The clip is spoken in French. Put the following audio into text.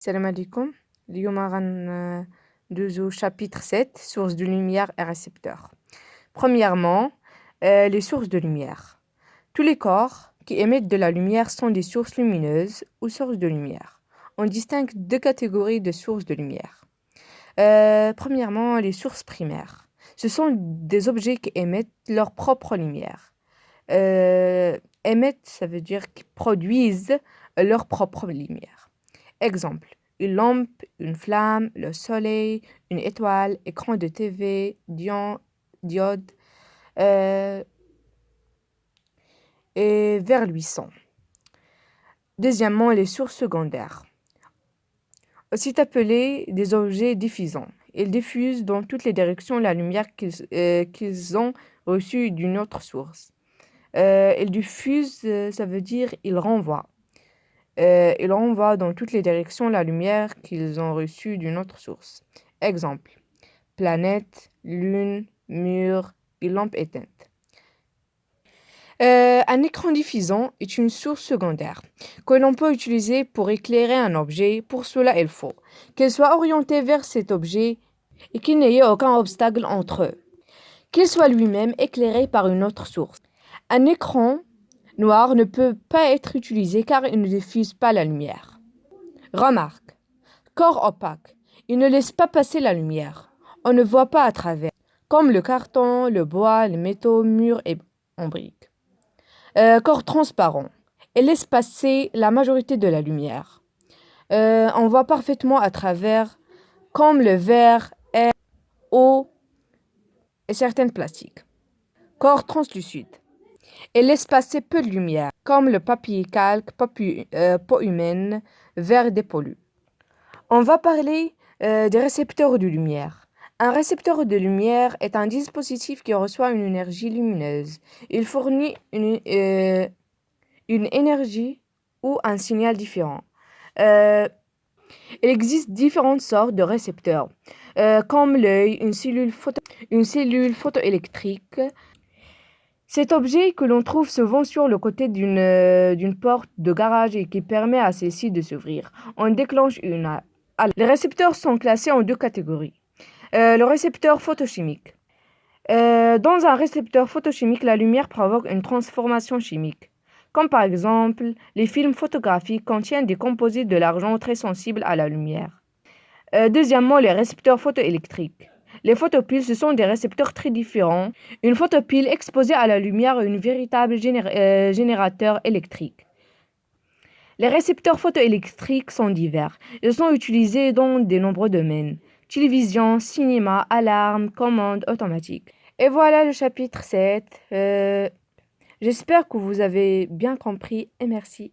Salam alaikum. اليوم ندوزو chapitre 7, sources de lumière et récepteurs. Premièrement, les sources de lumière. Tous les corps qui émettent de la lumière sont des sources lumineuses ou sources de lumière. On distingue deux catégories de sources de lumière. Premièrement, les sources primaires. Ce sont des objets qui émettent leur propre lumière. Émettent, ça veut dire qu'ils produisent leur propre lumière. Exemple, une lampe, une flamme, le soleil, une étoile, écran de TV, diode et verre luisant. Deuxièmement, les sources secondaires, aussi appelées des objets diffusants. Ils diffusent dans toutes les directions la lumière qu'ils ont reçue d'une autre source. Ils diffusent, ça veut dire ils renvoient. Ils renvoient dans toutes les directions la lumière qu'ils ont reçue d'une autre source. Exemple, planète, lune, mur et lampe éteinte. Un écran diffusant est une source secondaire que l'on peut utiliser pour éclairer un objet. Pour cela, il faut qu'elle soit orientée vers cet objet et qu'il n'y ait aucun obstacle entre eux. Qu'il soit lui-même éclairé par une autre source. Un écran noir ne peut pas être utilisé car il ne diffuse pas la lumière. Remarque, corps opaque, il ne laisse pas passer la lumière. On ne voit pas à travers, comme le carton, le bois, les métaux, murs et en briques. Corps transparent, il laisse passer la majorité de la lumière. On voit parfaitement à travers, comme le verre, air, eau et certains plastiques. Corps translucide. Il laisse passer peu de lumière, comme le papier calque, peau humaine, verre dépollué. On va parler des récepteurs de lumière. Un récepteur de lumière est un dispositif qui reçoit une énergie lumineuse. Il fournit une énergie ou un signal différent. Il existe différentes sortes de récepteurs, comme l'œil, une cellule photoélectrique. Cet objet que l'on trouve souvent sur le côté d'une porte de garage et qui permet à celle-ci de s'ouvrir. On déclenche une. Alors, les récepteurs sont classés en deux catégories. Le récepteur photochimique. Dans un récepteur photochimique, la lumière provoque une transformation chimique. Comme par exemple, les films photographiques contiennent des composés de l'argent très sensibles à la lumière. Deuxièmement, les récepteurs photoélectriques. Les photopiles, ce sont des récepteurs très différents. Une photopile exposée à la lumière est un véritable générateur électrique. Les récepteurs photoélectriques sont divers. Ils sont utilisés dans de nombreux domaines. Télévision, cinéma, alarme, commande automatique. Et voilà le chapitre 7. J'espère que vous avez bien compris et merci.